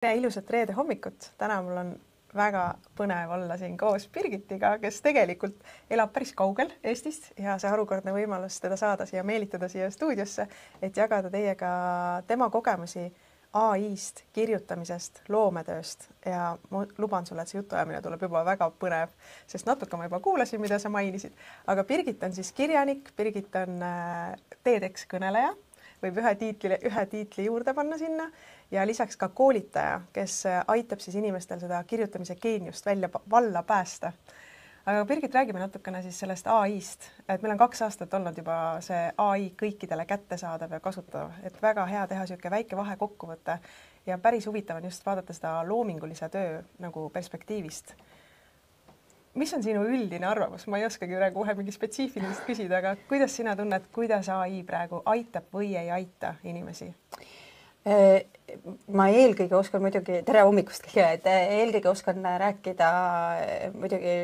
Tere ilusat reede hommikut! Täna mul on väga põnev olla siin koos Birgitiga, kes tegelikult elab päris kaugel Eestist ja see harukordne võimalus teda saada siia, meelitada siia stuudiosse, et jagada teiega tema kogemusi AI-st, kirjutamisest, loometööst ja ma luban sulle, et see jutuajamine tuleb juba väga põnev, sest natuke ma juba kuulasin, mida sa mainisid, aga Birgit on siis kirjanik, Birgit on TEDx kõneleja, võib ühe tiitli juurde panna sinna ja lisaks ka koolitaja, kes aitab siis inimestel seda kirjutamise geeniust valla päästa. Aga Birgit, räägime natukene siis sellest AI-st, et meil on 2 aastat olnud juba see AI kõikidele kättesaadav ja kasutav, et väga hea teha selline väike vahekokkuvõte ja päris huvitav on just vaadata seda loomingulise töö nagu perspektiivist. Mis on sinu üldine arvamus? Ma ei oskagi praegu kohe mingi spetsiifilist küsida, aga kuidas sina tunned, kuidas AI praegu aitab või ei aita inimesi? Ma eelkõige oskan muidugi, tere hommikust kõigile, et eelkõige oskan rääkida muidugi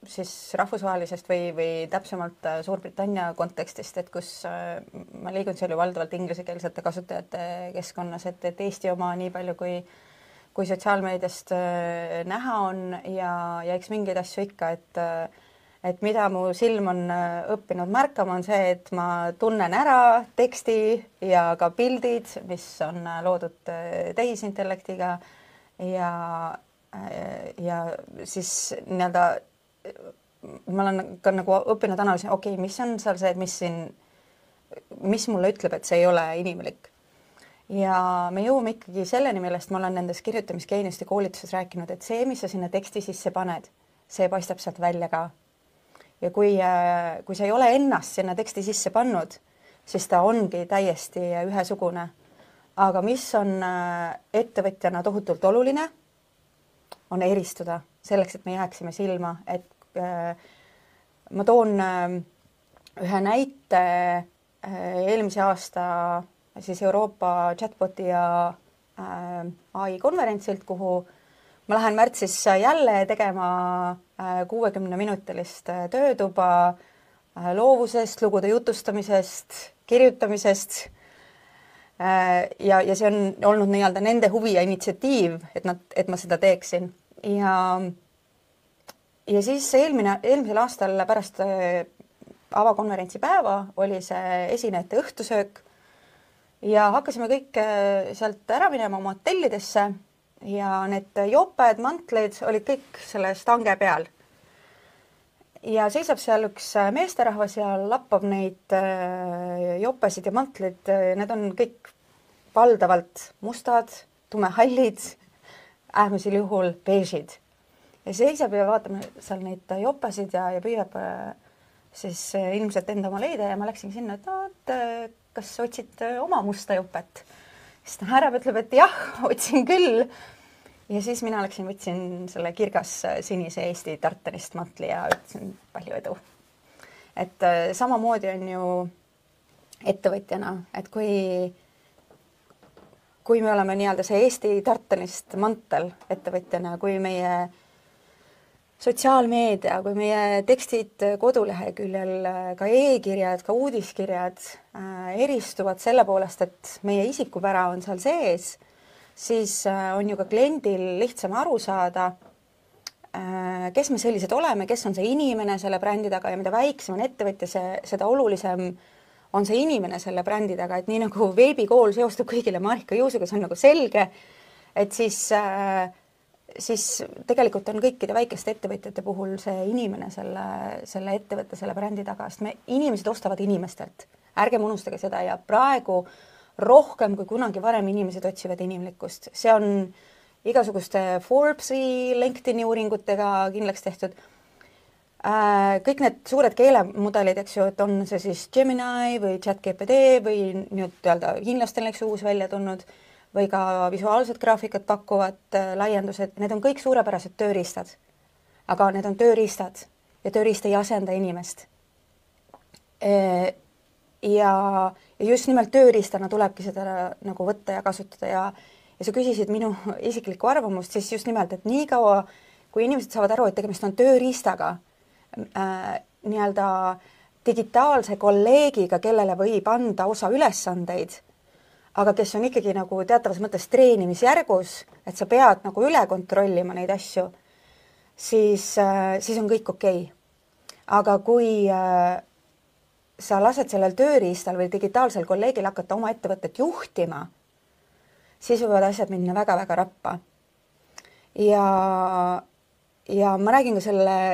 siis rahvusvahelisest või täpsemalt Suurbritannia kontekstist, et kus ma liigun seal ju valdavalt ingliskeelsete kasutajate keskkonnas, et Eesti oma nii palju kui sotsiaalmeediast näha on ja eks mingeid asju ikka, et mida mu silm on õppinud märkama, on see, et ma tunnen ära teksti ja ka pildid, mis on loodud tehisintellektiga ja siis nii-öelda ma olen ka nagu õppinud analüüsima, okei, mis on seal see, mis mulle ütleb, et see ei ole inimlik. Ja me jõuame ikkagi selleni, millest ma olen nendes kirjutamisgeeniuste koolituses rääkinud, et see, mis sa sinna teksti sisse paned, see paistab sealt välja ka. Ja kui sa ei ole ennast sinna teksti sisse pannud, siis ta ongi täiesti ühesugune. Aga mis on ettevõtjana tohutult oluline, on eristuda selleks, et me jääksime silma. Et ma toon ühe näite eelmise aasta siis Euroopa chatboti ja AI konverentsilt, kuhu ma lähen märtsis jälle tegema 60-minutilist töötuba loovusest, lugude jutustamisest, kirjutamisest. Ja see on olnud nii-öelda nende huvi ja initsiatiiv, et ma seda teeksin. Ja siis eelmisel aastal pärast avakonverentsi päeva oli see esinejate õhtusöök ja hakkasime kõik sealt ära minema oma hotellidesse. Ja need joped, mantlid olid kõik selle stange peal. Ja seisab seal üks meesterahvas ja lappab neid jopesid ja mantlid. Need on kõik valdavalt mustad, tumehallid, äärmisel juhul beežid. Ja seisab ja vaatame seal neid jopesid ja püüab siis ilmselt enda oma leida ja ma läksin sinna, et kas otsid oma musta jopet? Siis ta härab ütleb, et jah, otsin küll. Ja siis mina võtsin selle kirgas sinise Eesti tartanist mantli ja ütlesin palju edu. Et samamoodi on ju ettevõtjana, et kui me oleme nii-öelda see Eesti tartanist mantel ettevõtjana, kui meie sotsiaalmeedia, kui meie tekstid koduleheküljel, ka e-kirjad, ka uudiskirjad eristuvad selle poolest, et meie isikupära on seal sees, siis on ju ka kliendil lihtsam aru saada, kes me sellised oleme, kes on see inimene selle brändi taga ja mida väiksem on ettevõtja, seda olulisem on see inimene selle brändi taga, et nii nagu veebikool seostub kõigile Marika Juusuga, see on nagu selge, et siis tegelikult on kõikide väikeste ettevõtjate puhul see inimene selle ettevõtte, selle brändi taga, sest inimesed ostavad inimestelt. Ärgem unustage seda ja praegu rohkem kui kunagi varem inimesed otsivad inimlikkust. See on igasuguste Forbesi, LinkedIni uuringutega kindlaks tehtud. Kõik need suured keelemudelid, eks ju, et on see siis Gemini või ChatGPT või nüüd hiinlastel uus välja tulnud või ka visuaalsed graafikat pakkuvad laiendused, need on kõik suurepärased tööriistad. Aga need on tööriistad ja tööriist ei asenda inimest. Ja just nimelt tööriistana tulebki seda nagu võtta ja kasutada ja sa küsisid minu isiklikku arvamust, siis just nimelt, et nii kaua, kui inimesed saavad aru, et tegemist on tööriistaga, nii-öelda digitaalse kolleegiga, kellele võib anda osa ülesandeid, aga kes on ikkagi nagu teatavas mõttes treenimisjärgus, et sa pead nagu üle kontrollima neid asju, siis on kõik okei. Aga kui sa lased sellel tööriistal või digitaalsel kolleegil hakata oma ettevõtet juhtima, siis võivad asjad minna väga-väga rappa. Ja ma räägin ka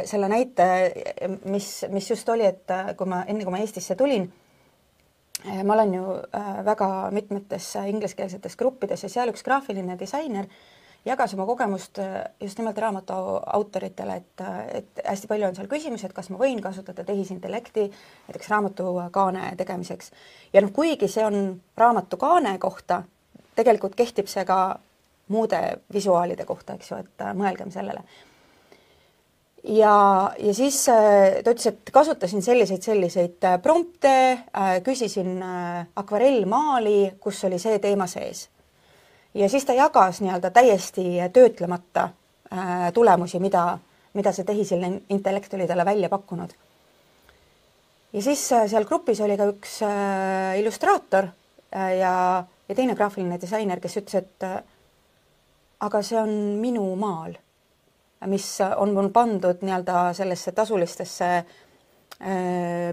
selle näite, mis just oli, et enne kui ma Eestisse tulin, ma olen ju väga mitmetes ingliskeelsetes gruppides ja seal üks graafiline disainer jagas oma kogemust just nimelt raamatu autoritele, et hästi palju on seal küsimusi, et kas ma võin kasutada tehisintellekti näiteks raamatu kaane tegemiseks. Ja kuigi see on raamatu kaane kohta, tegelikult kehtib see ka muude visuaalide kohta, eks ju, et mõelgem sellele. Ja siis ta ütles, et kasutasin selliseid prompte, küsisin akvarellmaali, kus oli see teema sees. Ja siis ta jagas täiesti töötlemata tulemusi, mida see tehisintellekt oli talle välja pakkunud. Ja siis seal grupis oli ka üks illustraator ja teine graafiline disainer, kes ütles, et aga see on minu maal, mis on mul pandud sellesse tasulistesse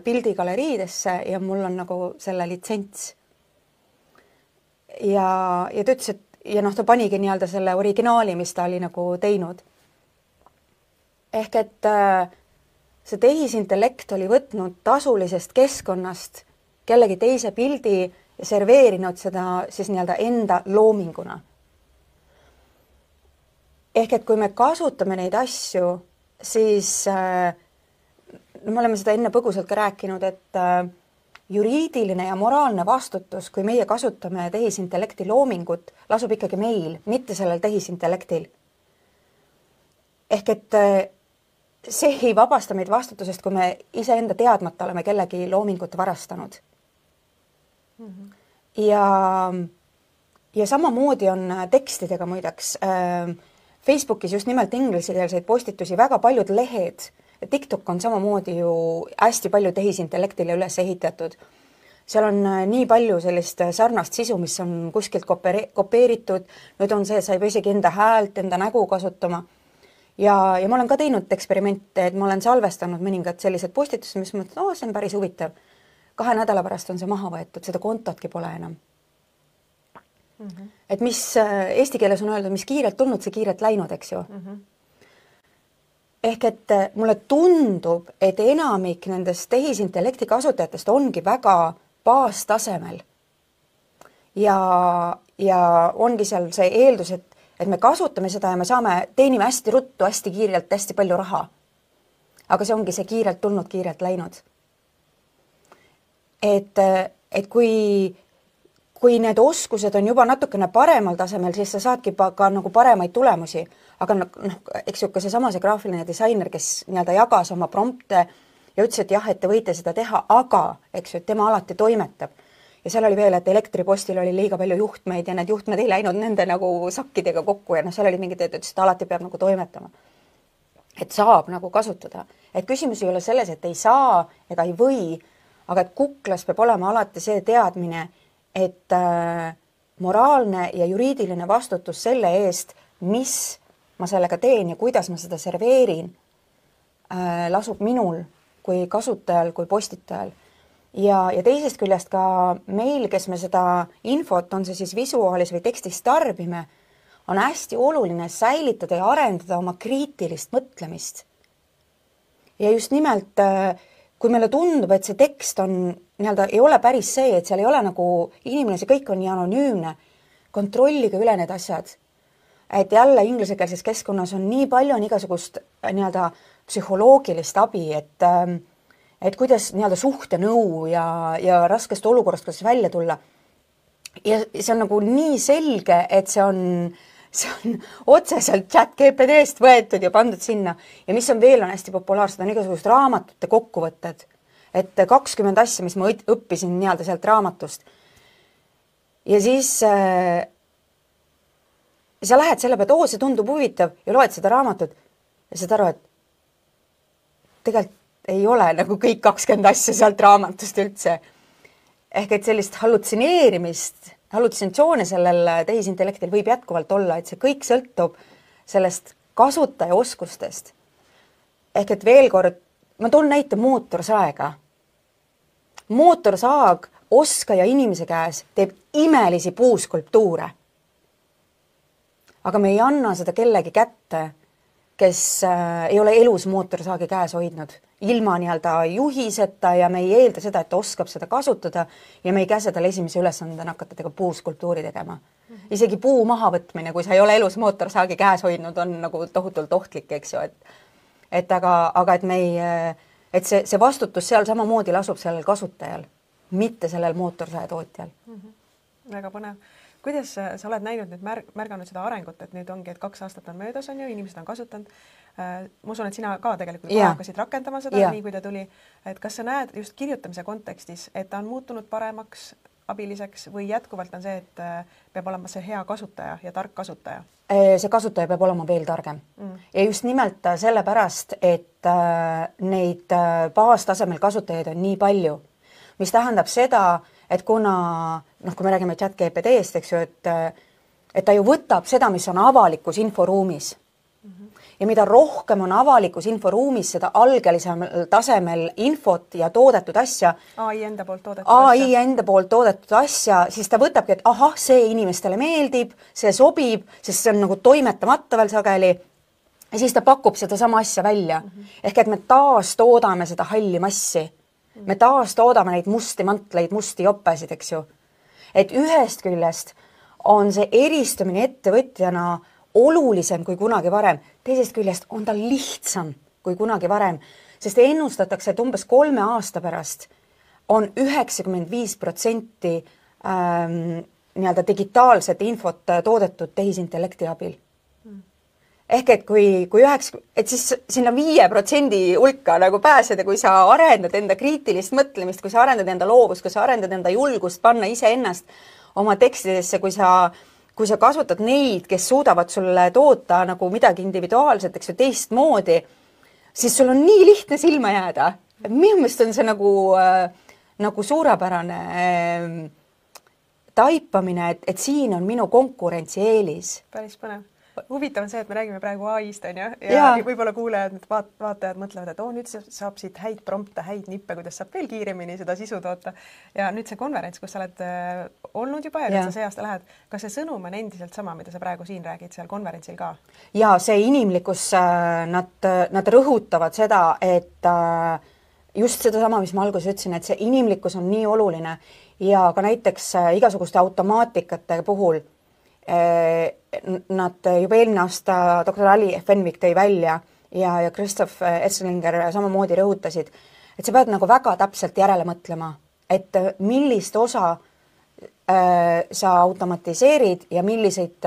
pildigaleriidesse ja mul on nagu selle litsents. Ja ta ütles, et ta panigi selle originaali, mis ta oli nagu teinud. Ehk et see tehisintellekt oli võtnud tasulisest keskkonnast kellegi teise pildi ja serveerinud seda siis enda loominguna. Ehk et kui me kasutame neid asju, siis me oleme seda enne põgusalt ka rääkinud, et juriidiline ja moraalne vastutus, kui meie kasutame tehisintellekti loomingut, lasub ikkagi meil, mitte sellel tehisintellektil. Ehk et see ei vabasta meid vastutusest, kui me iseenda teadmata oleme kellegi loomingut varastanud. Ja samamoodi on tekstidega muideks. Facebookis just nimelt ingleskeelseid postitusi, väga paljud lehed, TikTok on samamoodi ju hästi palju tehisintellektile üles ehitatud. Seal on nii palju sellist sarnast sisu, mis on kuskilt kopeeritud, nüüd on see, sa ei pea isegi enda häält, enda nägu kasutama. Ja ma olen ka teinud eksperimente, et ma olen salvestanud mõningad sellised postitused, mis mõtlen, see on päris huvitav. 2 nädala pärast on see maha võetud, seda kontotki pole enam. Et mis eesti keeles on öeldud, mis kiirelt tulnud, see kiirelt läinud, eks ju. Ehk et mulle tundub, et enamik nendest tehisintellekti kasutajatest ongi väga baastasemel. Ja ongi seal see eeldus, et me kasutame seda ja me teenime hästi ruttu, hästi kiirelt, hästi palju raha. Aga see ongi see kiirelt tulnud, kiirelt läinud. Et kui need oskused on juba natukene paremal tasemel, siis sa saadki ka nagu paremaid tulemusi. Aga eks ju ka see graafiline disainer, kes jagas oma prompte ja ütles, et jah, et te võite seda teha, aga eks ju, et tema alati toimetab. Ja seal oli veel, et elektripostil oli liiga palju juhtmeid ja need juhtmed ei läinud nende nagu sakkidega kokku ja seal oli mingid, et alati peab nagu toimetama. Et saab nagu kasutada. Et küsimus ei ole selles, et ei saa ega ei või, aga et kuklas peab olema alati see teadmine, et moraalne ja juriidiline vastutus selle eest, mis ma sellega teen ja kuidas ma seda serveerin, lasub minul kui kasutajal, kui postitajal. Ja teisest küljest ka meil, kes me seda infot, on see siis visuaalis või tekstis tarbime, on hästi oluline säilitada ja arendada oma kriitilist mõtlemist. Ja just nimelt kui meile tundub, et see tekst on, ei ole päris see, et seal ei ole nagu inimene, see kõik on nii anonüümne, kontrollige üle need asjad. Et jälle ingliskeelses keskkonnas on nii palju on igasugust psühholoogilist abi, et kuidas suhtenõu ja raskest olukorrast, kuidas välja tulla. Ja see on nagu nii selge, et see on otseselt ChatGPT-st võetud ja pandud sinna. Ja mis on veel on hästi populaarsed, on igasugust raamatute kokkuvõtted. Et 20 asja, mis ma õppisin sealt raamatust. Ja siis sa lähed selle pealt, see tundub huvitav ja loed seda raamatut ja saad aru, et tegelikult ei ole nagu kõik 20 asja sealt raamatust üldse. Ehk et sellist hallutsineerimist hallutsinatsioone sellel tehisintellektil võib jätkuvalt olla, et see kõik sõltub sellest kasutaja oskustest. Ehk et veel kord, ma toon näite mootorsaega. Mootorsaag oskaja inimese käes teeb imelisi puuskulptuure. Aga me ei anna seda kellegi kätte, kes ei ole elus mootorsaagi käes hoidnud, ilma nii-öelda juhiseta ja me ei eelda seda, et ta oskab seda kasutada ja me ei käse tal esimese ülesandena hakata tega puuskulptuuri tegema. Isegi puu mahavõtmine, kui sa ei ole elus mootorsaagi käes hoidnud, on nagu tohutult ohtlik, eks ju, aga et me ei, et see vastutus seal samamoodi lasub sellel kasutajal, mitte sellel mootorsae tootjal. Väga põnev. Kuidas sa oled näinud nüüd märganud seda arengut, et nüüd ongi, et 2 aastat on möödas, on ju, inimesed on kasutanud. Ma usun, et sina ka tegelikult hakkasid rakendama seda, nii kui ta tuli. Et kas sa näed just kirjutamise kontekstis, et ta on muutunud paremaks, abiliseks või jätkuvalt on see, et peab olema see hea kasutaja ja tark kasutaja? See kasutaja peab olema veel targem. Ja just nimelt sellepärast, et neid baastasemel kasutajaid on nii palju, mis tähendab seda, et kuna, kui me räägime ChatGPT-st, eks ju, et ta ju võtab seda, mis on avalikus inforuumis. Ja mida rohkem on avalikus inforuumis seda algelisel tasemel infot ja toodetud asja, AI enda poolt toodetud asja, siis ta võtabki, et ahah, see inimestele meeldib, see sobib, sest see on nagu toimetamata veel sageli. Ja siis ta pakub seda sama asja välja. Ehk et me taas toodame seda halli massi. Me taas toodame neid musti mantleid, musti joppesid, eks ju. Et ühest küljest on see eristumine ettevõtjana olulisem kui kunagi varem. Teisest küljest on ta lihtsam kui kunagi varem, sest ennustatakse, et umbes 3 aasta pärast on 95% nii-öelda digitaalset infot toodetud tehisintellekti abil. Ehk et et siis sinna 5% hulka nagu pääseda, kui sa arendad enda kriitilist mõtlemist, kui sa arendad enda loovust, kui sa arendad enda julgust panna ise ennast oma tekstidesse, kui sa kasutad neid, kes suudavad sulle toota nagu midagi individuaalset, eks ju, teistmoodi, siis sul on nii lihtne silma jääda. Minu meelest on see nagu suurepärane taipamine, et siin on minu konkurentsieelis. Päris põnev. Huvitav on see, et me räägime praegu AI-st, on ju, ja võib-olla kuulejad, vaatajad mõtlevad, et nüüd saab siit häid prompte, häid nippe, kuidas saab veel kiiremini seda sisu toota. Ja nüüd see konverents, kus sa oled olnud juba ja nüüd sa see aasta lähed, kas see sõnum on endiselt sama, mida sa praegu siin räägid seal konverentsil ka? Ja see inimlikkus, nad rõhutavad seda, et just seda sama, mis ma alguses ütlesin, et see inimlikkus on nii oluline ja ka näiteks igasuguste automaatikate puhul nad juba eelmine aasta Dr. Ali Fenwick tõi välja ja Christoph Esslinger samamoodi rõhutasid, et sa pead nagu väga täpselt järele mõtlema, et millist osa sa automatiseerid ja milliseid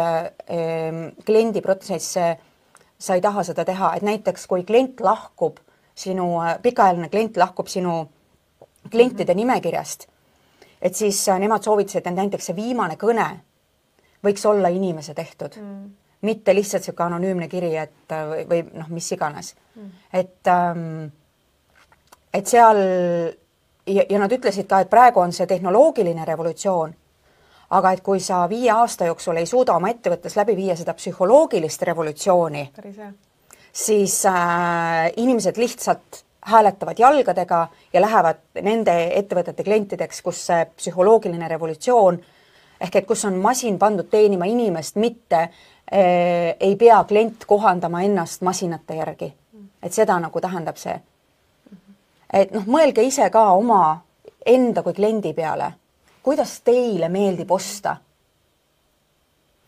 kliendiprotsesse sa ei taha seda teha. Et näiteks kui pikaajaline klient lahkub sinu klientide nimekirjast, et siis nemad soovitasid, et näiteks see viimane kõne võiks olla inimese tehtud. Mitte lihtsalt siuke anonüümne kiri, või mis iganes. Et seal, ja nad ütlesid ka, et praegu on see tehnoloogiline revolutsioon, aga et kui sa 5 aasta jooksul ei suuda oma ettevõttes läbi viia seda psühholoogilist revolutsiooni, siis inimesed lihtsalt hääletavad jalgadega ja lähevad nende ettevõtete klientideks, kus see psühholoogiline revolutsioon ehk et kus on masin pandud teenima inimest, mitte ei pea klient kohandama ennast masinate järgi. Et seda nagu tähendab see. Et mõelge ise ka oma enda kui kliendi peale. Kuidas teile meeldib osta?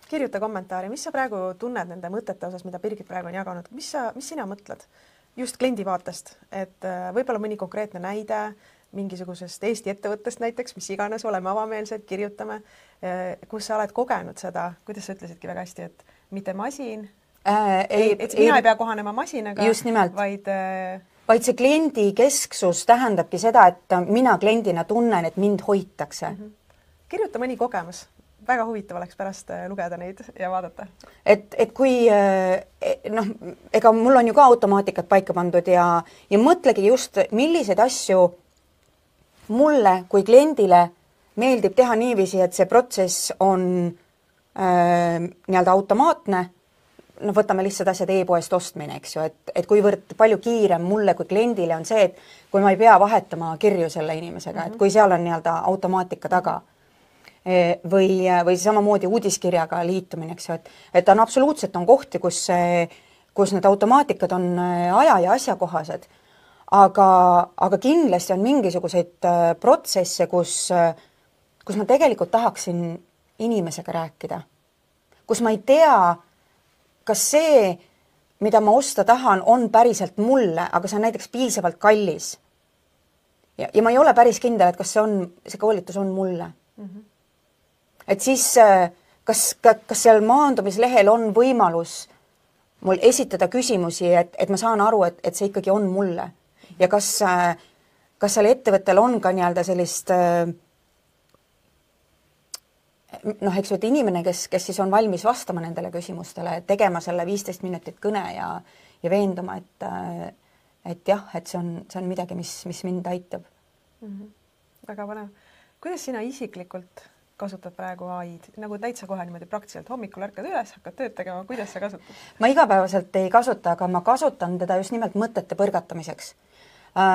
Kirjuta kommentaari, mis sa praegu tunned nende mõtete osas, mida Birgit praegu on jaganud? Mis sina mõtled? Just kliendi vaatest, et võib-olla mõni konkreetne näide mingisugusest Eesti ettevõttest näiteks, mis iganes, oleme avameelsed, kirjutame, kus sa oled kogenud seda, kuidas sa ütlesidki väga hästi, et mitte masin, et mina ei pea kohanema masinaga, vaid see kliendi kesksus tähendabki seda, et mina kliendina tunnen, et mind hoitakse. Kirjuta mõni kogemus. Väga huvitav oleks pärast lugeda neid ja vaadata. Et kui, ega mul on ju ka automaatikat paika pandud ja mõtlegi just, milliseid asju mulle kui kliendile meeldib teha niiviisi, et see protsess on nii-öelda automaatne, no võtame lihtsalt asjad e-poest ostmine, eks ju, et kuivõrd palju kiirem mulle kui kliendile on see, et kui ma ei pea vahetama kirju selle inimesega, et kui seal on nii-öelda automaatika taga või samamoodi uudiskirjaga liitumine, eks ju, et on absoluutselt on kohti, kus need automaatikad on aja ja asjakohased, aga kindlasti on mingisuguseid protsesse, kus ma tegelikult tahaksin inimesega rääkida, kus ma ei tea, kas see, mida ma osta tahan, on päriselt mulle, aga see on näiteks piisavalt kallis. Ja ma ei ole päris kindel, et kas see koolitus on mulle. Et siis, kas seal maandumislehel on võimalus mul esitada küsimusi, et ma saan aru, et see ikkagi on mulle. Ja kas seal ettevõttel on ka nii-öelda sellist eks ju, et inimene, kes siis on valmis vastama nendele küsimustele, tegema selle 15 minutit kõne ja veenduma, et jah, et see on midagi, mis mind aitab. Väga põnev. Kuidas sina isiklikult kasutad praegu AI-d? Nagu täitsa kohe niimoodi praktiliselt hommikul ärkad üles, hakkad tööd tegema, kuidas sa kasutad? Ma igapäevaselt ei kasuta, aga ma kasutan teda just nimelt mõtete põrgatamiseks.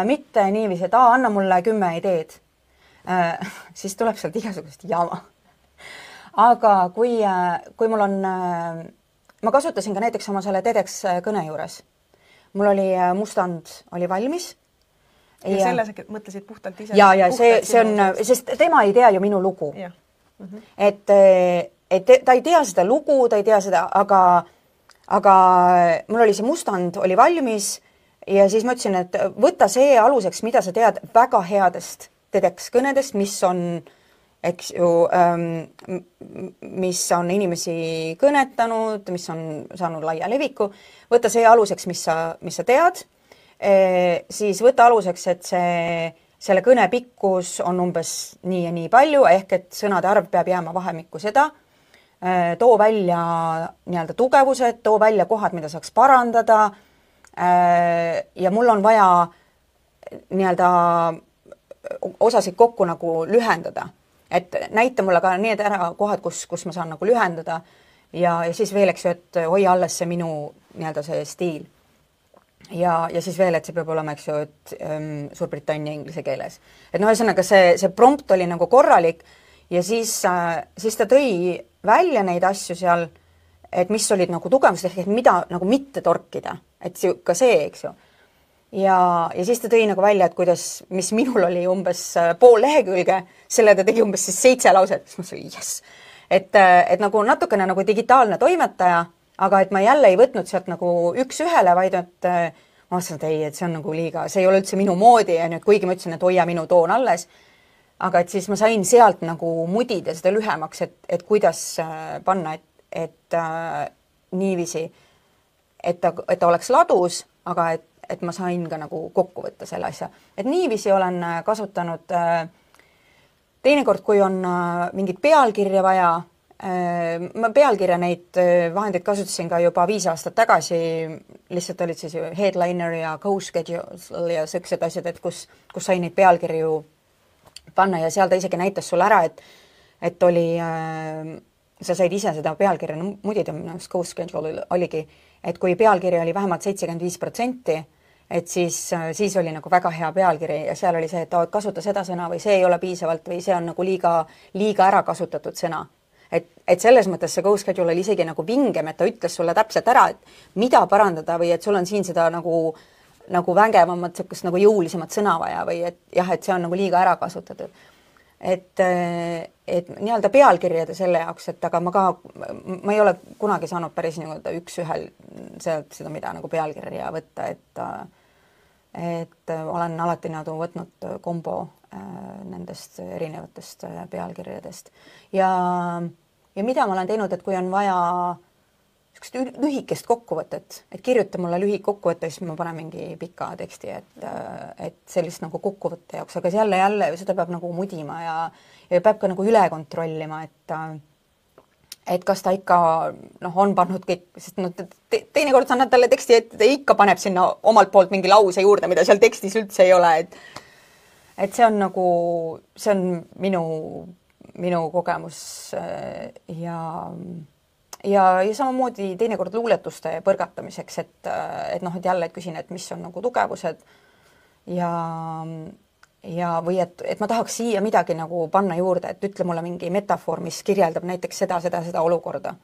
Mitte niiviisi, et anna mulle 10 ideed. Siis tuleb sealt igasugust jama. Aga kui mul on, ma kasutasin ka näiteks oma selle TEDx kõne juures. Mul oli mustand oli valmis. Ja selles mõtlesid puhtalt ise? Ja see on, sest tema ei tea ju minu lugu. Et ta ei tea seda lugu, ta ei tea seda, aga mul oli see mustand oli valmis ja siis ma ütlesin, et võta see aluseks, mida sa tead väga headest TEDx kõnedest, mis on, eks ju, mis on inimesi kõnetanud, mis on saanud laia leviku, võta see aluseks, mis sa tead, siis võta aluseks, et selle kõne pikkus on umbes nii ja nii palju, ehk et sõnade arv peab jääma vahemikku seda, too välja nii-öelda tugevused, too välja kohad, mida saaks parandada ja mul on vaja nii-öelda osasid kokku nagu lühendada. Et näita mulle ka need ära kohad, kus ma saan nagu lühendada ja siis veel, eks ju, et hoia alles see minu nii-öelda see stiil. Ja siis veel, et see peab olema, eks ju, et Suurbritannia inglise keeles. Et ühesõnaga see prompt oli nagu korralik ja siis ta tõi välja neid asju seal, et mis olid nagu tugevused, ehk mida nagu mitte torkida. Et ka see, eks ju. Ja siis ta tõi nagu välja, et kuidas, mis minul oli umbes pool lehekülge, selle ta tegi umbes siis 7 lauset, siis ma ütlesin, yes. Et nagu natukene nagu digitaalne toimetaja, aga et ma jälle ei võtnud sealt nagu üks ühele, vaid et ma vastasin, et ei, et see on nagu liiga, see ei ole üldse minu moodi ja nüüd kuigi ma ütlesin, et hoia minu toon alles, aga et siis ma sain sealt nagu mudida seda lühemaks, et kuidas panna, et niiviisi, et ta oleks ladus, aga et ma sain ka nagu kokku võtta selle asja. Et niiviisi olen kasutanud teinekord, kui on mingit pealkirja vaja, ma pealkirja neid vahendeid kasutasin ka juba 5 aastat tagasi, lihtsalt olid siis headliner ja co-schedule ja sellised asjad, et kus sai neid pealkirju panna ja seal ta isegi näitas sulle ära, et oli, sa said ise seda pealkirja mudida, co-schedule oligi, et kui pealkiri oli vähemalt 75%, et siis oli nagu väga hea pealkiri ja seal oli see, et kasuta seda sõna või see ei ole piisavalt või see on nagu liiga ära kasutatud sõna. Et selles mõttes see co-schedule oli isegi nagu vingem, et ta ütles sulle täpselt ära, et mida parandada või et sul on siin seda nagu vängevamat, nagu jõulisemat sõna vaja või et jah, et see on nagu liiga ära kasutatud. Et nii-öelda pealkirjade selle jaoks, et aga ma ei ole kunagi saanud päris nii-öelda üks-ühel sealt seda, mida nagu pealkirja võtta, et olen alati nagu võtnud kombo nendest erinevatest pealkirjadest. Ja mida ma olen teinud, et kui on vaja lühikest kokkuvõtet, et kirjuta mulle lühik kokkuvõte, siis ma panen mingi pika teksti, et sellist nagu kokkuvõtte jaoks, aga jälle seda peab nagu mudima ja peab ka nagu üle kontrollima, et kas ta ikka on pannud kõik, sest teinekord sa annad talle teksti, et ta ikka paneb sinna omalt poolt mingi lause juurde, mida seal tekstis üldse ei ole, et see on nagu, see on minu kogemus ja samamoodi teinekord luuletuste põrgatamiseks, et noh, et jälle küsin, et mis on nagu tugevused ja või et ma tahaks siia midagi nagu panna juurde, et ütle mulle mingi metafoor, mis kirjeldab näiteks seda olukorda.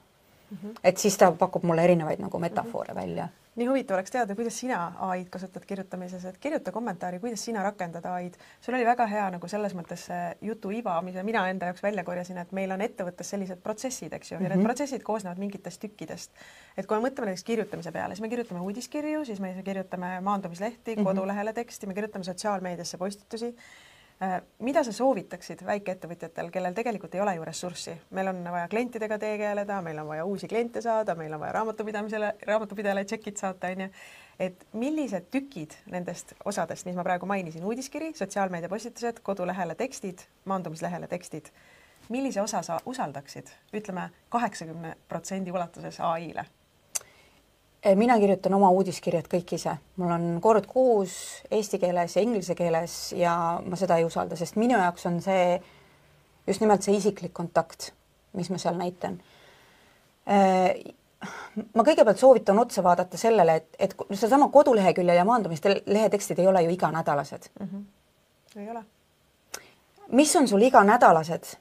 Et siis ta pakub mulle erinevaid nagu metafoore välja. Nii huvitav oleks teada, kuidas sina AI-d kasutad kirjutamises, et kirjuta kommentaari, kuidas sina rakendad AI-d. Sul oli väga hea nagu selles mõttes jutu iva, mida mina enda jaoks välja korjasin, et meil on ettevõttes sellised protsessid, eks ju, ja need protsessid koosnevad mingitest tükkidest. Et kui me mõtleme näiteks kirjutamise peale, siis me kirjutame uudiskirju, siis me kirjutame maandumislehti, kodulehele teksti, me kirjutame sotsiaalmeediasse postitusi. Mida sa soovitaksid väikeettevõtjatel, kellel tegelikult ei ole ju ressurssi? Meil on vaja klientidega tegeleda, meil on vaja uusi kliente saada, meil on vaja raamatupidajale tšekid saata, et millised tükid nendest osadest, mis ma praegu mainisin, uudiskiri, sotsiaalmeedia postitused, kodulehele tekstid, maandumislehele tekstid, millise osa sa usaldaksid, ütleme 80% ulatuses AI-le? Mina kirjutan oma uudiskirjad kõik ise. Mul on kord kuus eesti keeles ja inglise keeles ja ma seda ei usalda, sest minu jaoks on see just nimelt see isiklik kontakt, mis ma seal näitan. Ma kõigepealt soovitan otsa vaadata sellele, et see sama kodulehekülje ja maandumiste lehetekstid ei ole ju iganädalased. Ei ole. Mis on sul iganädalased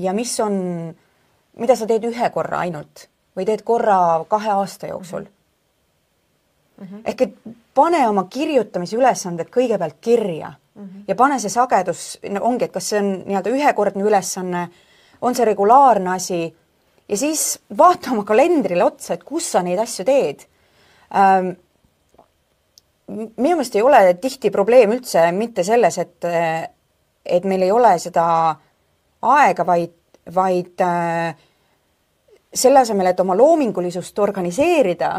ja mida sa teed ühe korra ainult? Või teed korra 2 aasta jooksul. Ehk et pane oma kirjutamise ülesanded kõigepealt kirja ja pane see sagedus, ongi, et kas see on nii-öelda ühekordne ülesanne, on see regulaarne asi ja siis vaata oma kalendrile otsa, et kus sa neid asju teed. Minu meelest ei ole tihti probleem üldse mitte selles, et meil ei ole seda aega, vaid selle asemel, et oma loomingulisust organiseerida,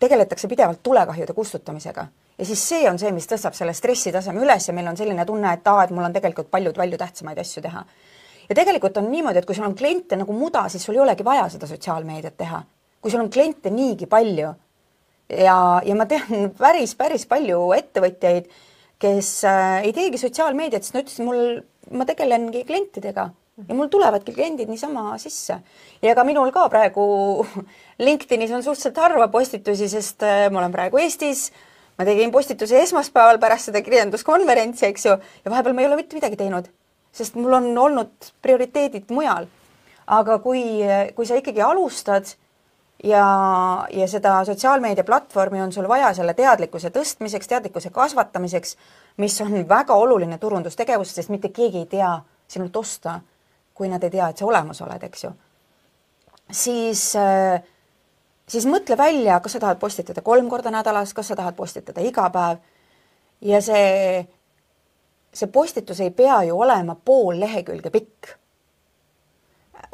tegeletakse pidevalt tulekahjude kustutamisega. Ja siis see on see, mis tõstab selle stressitaseme üles ja meil on selline tunne, et mul on tegelikult palju tähtsamaid asju teha. Ja tegelikult on niimoodi, et kui sul on kliente nagu muda, siis sul ei olegi vaja seda sotsiaalmeediat teha. Kui sul on kliente niigi palju ja ma tean päris palju ettevõtjaid, kes ei teegi sotsiaalmeediat, sest nad ütlesid, ma tegelengi klientidega. Ja mul tulevadki kliendid niisama sisse. Ja ka minul ka praegu LinkedInis on suhteliselt harva postitusi, sest ma olen praegu Eestis. Ma tegin postitusi esmaspäeval pärast seda kirjanduskonverentsi, eks ju, ja vahepeal ma ei ole mitte midagi teinud, sest mul on olnud prioriteedid mujal. Aga kui sa ikkagi alustad ja seda sotsiaalmeedia platvormi on sul vaja selle teadlikkuse tõstmiseks, teadlikkuse kasvatamiseks, mis on väga oluline turundustegevus, sest mitte keegi ei tea sinult osta, kui nad ei tea, et sa olemas oled, eks ju. Siis mõtle välja, kas sa tahad postitada 3 korda nädalas, kas sa tahad postitada iga päev. Ja see postitus ei pea ju olema pool lehekülge pikk.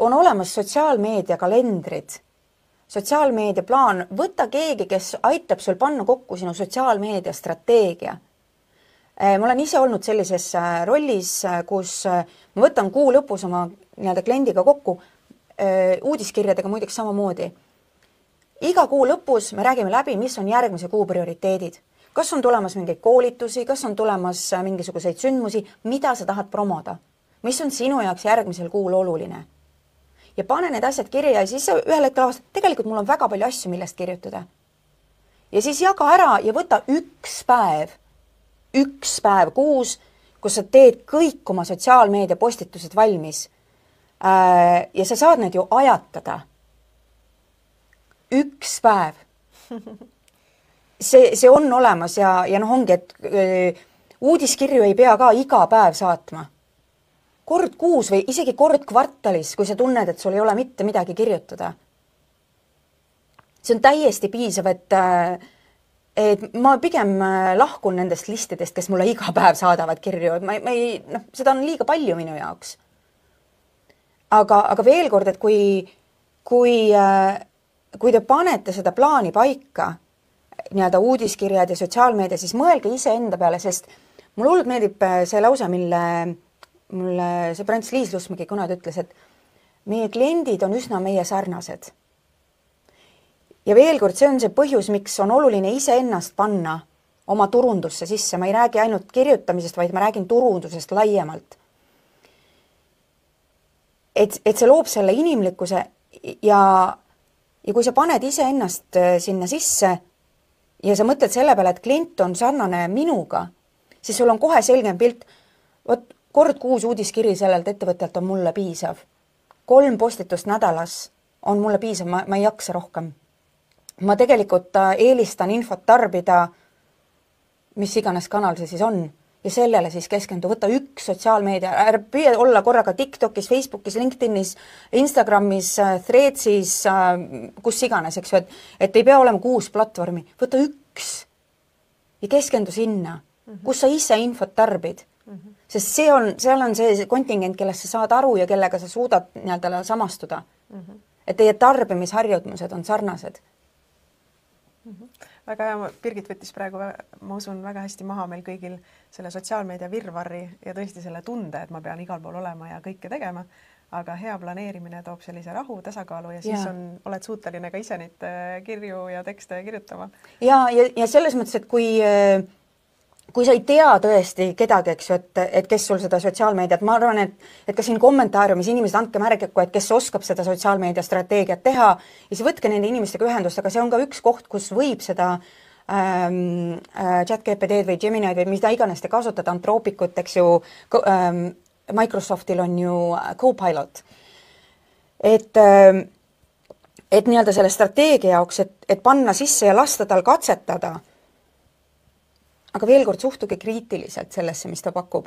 On olemas sotsiaalmeedia kalendrid, sotsiaalmeedia plaan. Võta keegi, kes aitab sul panna kokku sinu sotsiaalmeedia strateegia. Ma olen ise olnud sellises rollis, kus ma võtan kuu lõpus oma nii-öelda kliendiga kokku, uudiskirjadega muideks samamoodi. Iga kuu lõpus me räägime läbi, mis on järgmise kuu prioriteedid. Kas on tulemas mingeid koolitusi, kas on tulemas mingisuguseid sündmusi, mida sa tahad promoda? Mis on sinu jaoks järgmisel kuul oluline? Ja pane need asjad kirja ja siis ühel hetkel avastad, tegelikult mul on väga palju asju, millest kirjutada. Ja siis jaga ära ja võta üks päev kuus, kus sa teed kõik oma sotsiaalmeedia postitused valmis. Ja sa saad need ju ajatada. Üks päev. See on olemas ja ongi, et uudiskirju ei pea ka iga päev saatma. Kord kuus või isegi kord kvartalis, kui sa tunned, et sul ei ole mitte midagi kirjutada. See on täiesti piisav, et ma pigem lahkun nendest listidest, kes mulle iga päev saadavad kirju. Seda on liiga palju minu jaoks. Aga veel kord, et kui te panete seda plaani paika, nii-öelda uudiskirjad ja sotsiaalmeedia, siis mõelge ise enda peale, sest mulle hullult meeldib see lause, mulle see Prants Liis Lusmägi kunagi ütles, et meie kliendid on üsna meie sarnased. Ja veel kord, see on see põhjus, miks on oluline iseennast panna oma turundusse sisse, ma ei räägi ainult kirjutamisest, vaid ma räägin turundusest laiemalt. Et see loob selle inimlikkuse ja kui sa paned iseennast sinna sisse ja sa mõtled selle peale, et klient on sarnane minuga, siis sul on kohe selgem pilt, vot kord 6 uudiskiri sellelt ettevõttelt on mulle piisav. 3 postitust nädalas on mulle piisav, ma ei jaksa rohkem. Ma tegelikult eelistan infot tarbida, mis iganes kanal see siis on, ja sellele siis keskendu. Võta üks sotsiaalmeedia, püüa olla korraga TikTokis, Facebookis, LinkedInis, Instagramis, Threadsis, kus iganes, eks ju, et ei pea olema 6 platvormi. Võta üks ja keskendu sinna, kus sa ise infot tarbid. Sest seal on see kontingent, kellest sa saad aru ja kellega sa suudad nii-öelda samastuda. Et teie tarbimisharjutused on sarnased. Väga hea, Birgit võttis praegu, ma usun, väga hästi maha meil kõigil selle sotsiaalmeedia virvarri ja tõesti selle tunde, et ma pean igal pool olema ja kõike tegema, aga hea planeerimine toob sellise rahu, tasakaalu ja siis oled suuteline ka ise neid kirju ja tekste kirjutama. Ja selles mõttes, et kui sa ei tea tõesti kedagi, eks ju, et kes sul seda sotsiaalmeediat, ma arvan, et ka siin kommentaariumis inimesed andke märgiku, et kes oskab seda sotsiaalmeedia strateegiat teha ja siis võtke nende inimestega ühendust, aga see on ka üks koht, kus võib seda ChatGPT või Gemini või mida iganes te kasutada, Anthropicut, eks ju, Microsoftil on ju Copilot. Et nii-öelda selle strateegia jaoks, et panna sisse ja lasta tal katsetada. Aga veel kord suhtuge kriitiliselt sellesse, mis ta pakub.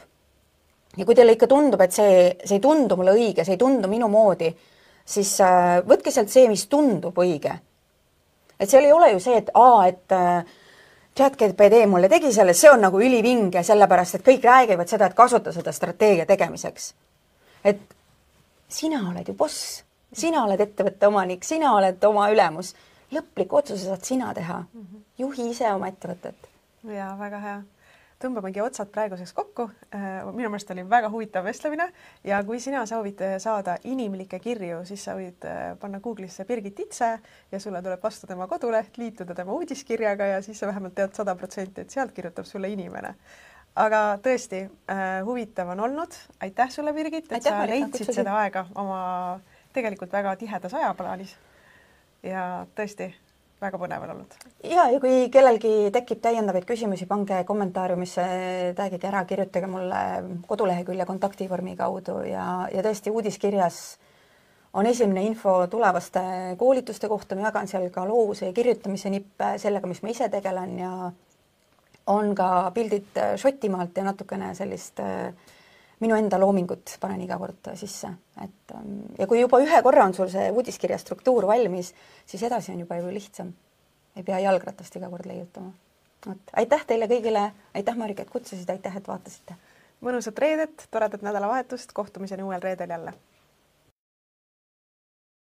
Ja kui teile ikka tundub, et see ei tundu mulle õige, see ei tundu minu moodi, siis võtke sealt see, mis tundub õige. Et seal ei ole ju see, et ChatGPT mulle tegi selle, see on nagu ülivinge, sellepärast, et kõik räägivad seda, et kasuta seda strateegia tegemiseks. Et sina oled ju boss, sina oled ettevõtte omanik, sina oled oma ülemus. Lõplik otsuse saad sina teha. Juhi ise oma ettevõtet. Ja väga hea. Tõmbamegi otsad praeguseks kokku. Minu meelest oli väga huvitav vestlemine ja kui sina soovid saada inimlikke kirju, siis sa võid panna Google'isse Birgit Itse ja sulle tuleb vastu tema koduleht, liituda tema uudiskirjaga ja siis sa vähemalt tead 100%, et sealt kirjutab sulle inimene. Aga tõesti, huvitav on olnud. Aitäh sulle, Birgit, et sa leidsid seda aega oma tegelikult väga tihedas ajaplaanis ja tõesti väga põnev on olnud. Ja kui kellelgi tekib täiendavaid küsimusi, pange kommentaariumisse, tagige ära, kirjutage mulle kodulehekülje kontaktivormi kaudu ja tõesti uudiskirjas on esimene info tulevaste koolituste kohta, ma jagan seal ka loovuse ja kirjutamise nippe sellega, mis ma ise tegelen ja on ka pildid Šotimaalt ja natukene sellist minu enda loomingut panen iga kord sisse. Ja kui juba ühe korra on sul see uudiskirja struktuur valmis, siis edasi on juba ju lihtsam. Ei pea jalgratast iga kord leiutama. Aitäh teile kõigile, aitäh Marika, et kutsusid, aitäh, et vaatasite. Mõnusat reedet, toredat nädalavahetust, kohtumiseni uuel reedel jälle.